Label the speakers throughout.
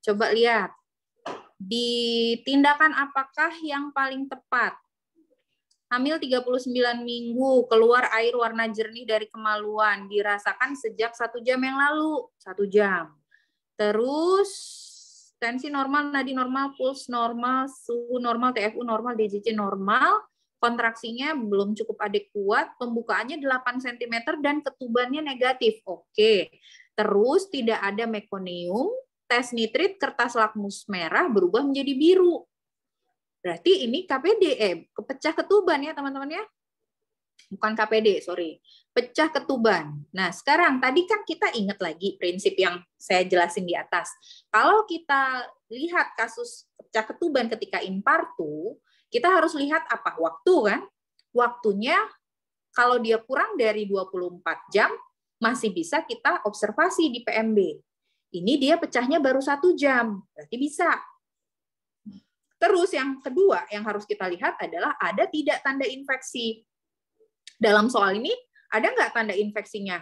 Speaker 1: Coba lihat. Di tindakan apakah yang paling tepat? Hamil 39 minggu, keluar air warna jernih dari kemaluan, dirasakan sejak 1 jam yang lalu. 1 jam. Terus tensi normal, nadi normal, puls normal, suhu normal, TFU normal, DJJ normal, kontraksinya belum cukup adekuat, pembukaannya 8 cm dan ketubannya negatif. Oke. Terus tidak ada mekonium, tes nitrit, kertas lakmus merah berubah menjadi biru. Berarti ini KPD, kepecah ketuban ya teman-teman ya. Bukan KPD, sorry. Pecah ketuban. Nah, sekarang tadi kan kita ingat lagi prinsip yang saya jelasin di atas. Kalau kita lihat kasus pecah ketuban ketika infartu, kita harus lihat apa? Waktu kan? Waktunya kalau dia kurang dari 24 jam, masih bisa kita observasi di PMB. Ini dia pecahnya baru 1 jam, berarti bisa. Terus yang kedua yang harus kita lihat adalah ada tidak tanda infeksi. Dalam soal ini ada nggak tanda infeksinya?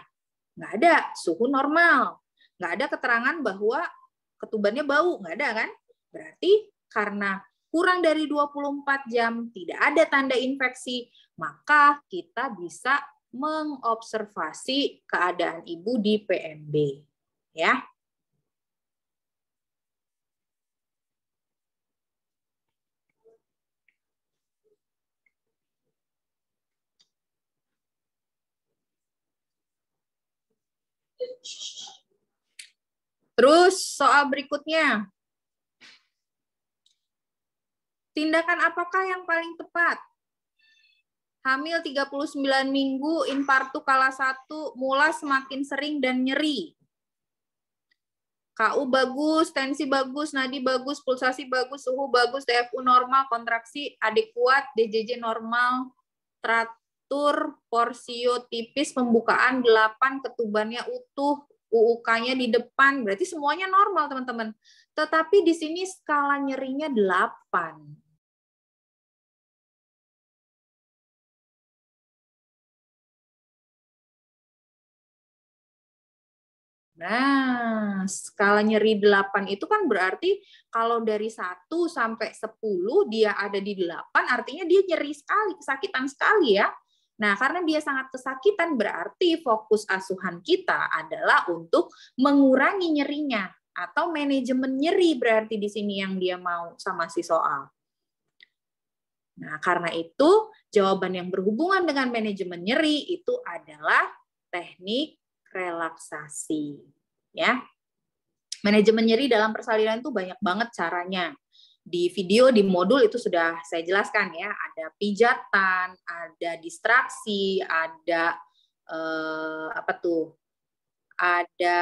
Speaker 1: Nggak ada, suhu normal. Nggak ada keterangan bahwa ketubannya bau, nggak ada kan? Berarti karena kurang dari 24 jam, tidak ada tanda infeksi, maka kita bisa mengobservasi keadaan ibu di PMB. Ya. Terus soal berikutnya. Tindakan apakah yang paling tepat? Hamil 39 minggu, infartu kala 1, mula semakin sering dan nyeri. KU bagus, tensi bagus, nadi bagus, pulsasi bagus, suhu bagus, TFU normal, kontraksi adekuat, DJJ normal, teratur, porsio tipis, pembukaan 8, ketubannya utuh, UUK-nya di depan, berarti semuanya normal teman-teman. Tetapi di sini skala nyerinya 8. Nah, skala nyeri 8 itu kan berarti kalau dari 1 sampai 10 dia ada di 8, artinya dia nyeri sekali, kesakitan sekali ya. Nah, karena dia sangat kesakitan berarti fokus asuhan kita adalah untuk mengurangi nyerinya atau manajemen nyeri berarti di sini yang dia mau sama si soal. Nah, karena itu jawaban yang berhubungan dengan manajemen nyeri itu adalah teknik relaksasi, ya. Manajemen nyeri dalam persalinan itu banyak banget caranya. Di video di modul itu sudah saya jelaskan ya, ada pijatan, ada distraksi, ada ada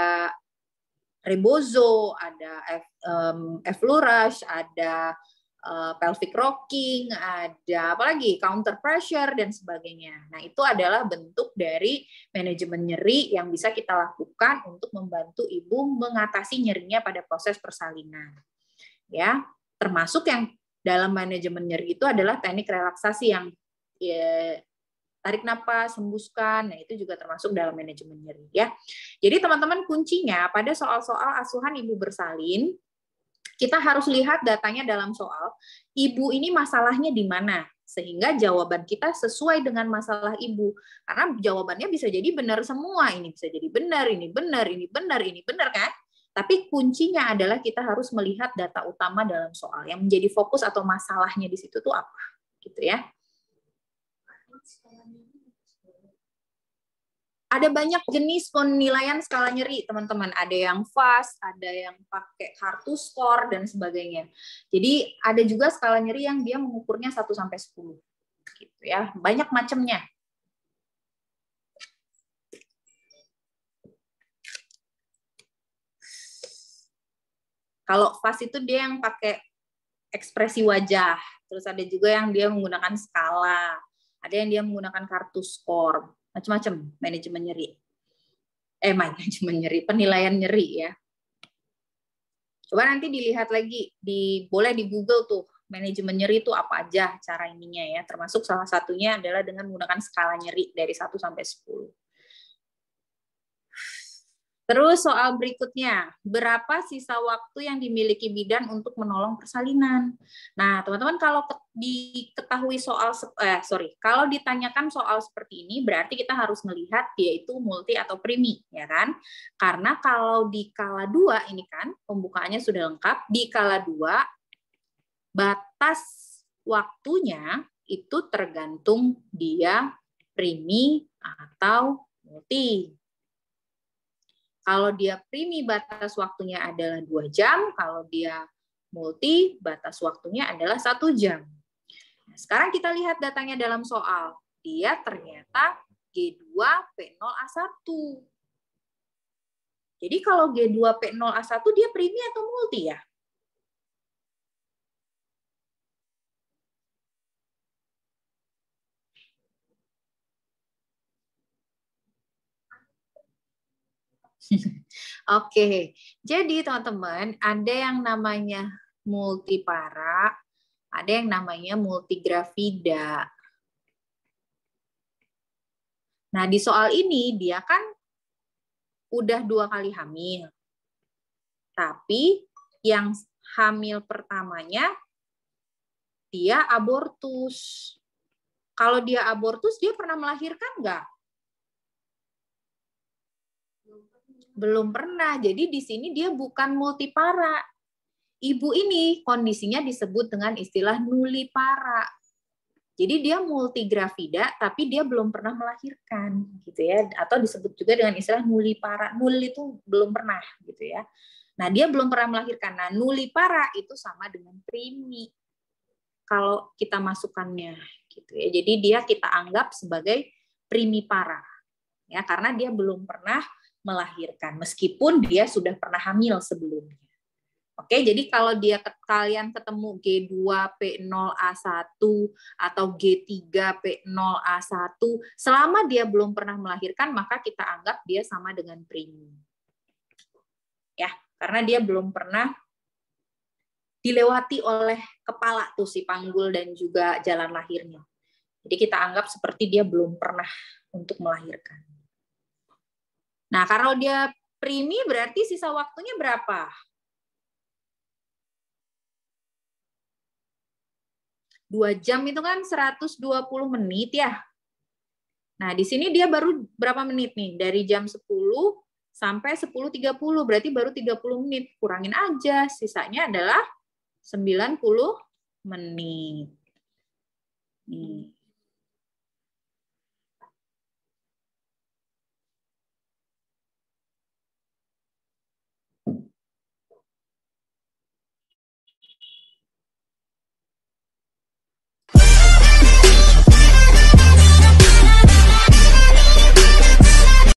Speaker 1: rebozo, ada effleurage, ada pelvic rocking, ada apalagi counter pressure dan sebagainya. Nah, itu adalah bentuk dari manajemen nyeri yang bisa kita lakukan untuk membantu ibu mengatasi nyerinya pada proses persalinan. Ya, termasuk yang dalam manajemen nyeri itu adalah teknik relaksasi yang tarik napas, hembuskan. Nah, itu juga termasuk dalam manajemen nyeri ya. Jadi teman-teman kuncinya pada soal-soal asuhan ibu bersalin, kita harus lihat datanya dalam soal, ibu ini masalahnya di mana, sehingga jawaban kita sesuai dengan masalah ibu. Karena jawabannya bisa jadi benar semua, ini bisa jadi benar, ini benar, ini benar, ini benar kan? Tapi kuncinya adalah kita harus melihat data utama dalam soal, yang menjadi fokus atau masalahnya di situ tuh apa, gitu ya. Ada banyak jenis penilaian skala nyeri, teman-teman. Ada yang fast, ada yang pakai kartu skor, dan sebagainya. Jadi, ada juga skala nyeri yang dia mengukurnya 1 sampai 10. Gitu ya. Banyak macamnya. Kalau fast itu dia yang pakai ekspresi wajah. Terus ada juga yang dia menggunakan skala. Ada yang dia menggunakan kartu skor. Macam-macam manajemen nyeri. Manajemen nyeri, penilaian nyeri ya. Coba nanti dilihat lagi, boleh di Google tuh, manajemen nyeri itu apa aja cara ininya ya. Termasuk salah satunya adalah dengan menggunakan skala nyeri dari 1 sampai 10. Terus soal berikutnya, berapa sisa waktu yang dimiliki bidan untuk menolong persalinan? Nah, teman-teman kalau diketahui kalau ditanyakan soal seperti ini, berarti kita harus melihat dia itu multi atau primi, ya kan? Karena kalau di kala 2 ini kan pembukaannya sudah lengkap, di kala 2 batas waktunya itu tergantung dia primi atau multi. Kalau dia primi batas waktunya adalah 2 jam, kalau dia multi batas waktunya adalah 1 jam. Nah, sekarang kita lihat datanya dalam soal. Dia ternyata G2P0A1. Jadi kalau G2P0A1 dia primi atau multi ya? Oke, jadi teman-teman ada yang namanya multipara, ada yang namanya multigravida. Nah di soal ini dia kan udah 2 kali hamil, tapi yang hamil pertamanya dia abortus. Kalau dia abortus dia pernah melahirkan nggak? Belum pernah. Jadi di sini dia bukan multipara. Ibu ini kondisinya disebut dengan istilah nulipara. Jadi dia multigravida tapi dia belum pernah melahirkan gitu ya, atau disebut juga dengan istilah nulipara. Nul itu belum pernah gitu ya. Nah, dia belum pernah melahirkan. Nah, nulipara itu sama dengan primi. Kalau kita masukkannya gitu ya. Jadi dia kita anggap sebagai primipara. Ya, karena dia belum pernah melahirkan meskipun dia sudah pernah hamil sebelumnya. Oke, jadi kalau kalian ketemu G2P0A1 atau G3P0A1 selama dia belum pernah melahirkan maka kita anggap dia sama dengan primi. Ya, karena dia belum pernah dilewati oleh kepala tuh si panggul dan juga jalan lahirnya. Jadi kita anggap seperti dia belum pernah untuk melahirkan. Nah, kalau dia primi berarti sisa waktunya berapa? 2 jam itu kan 120 menit ya. Nah, di sini dia baru berapa menit nih? Dari jam 10 sampai 10.30, berarti baru 30 menit. Kurangin aja, sisanya adalah 90 menit. Nih.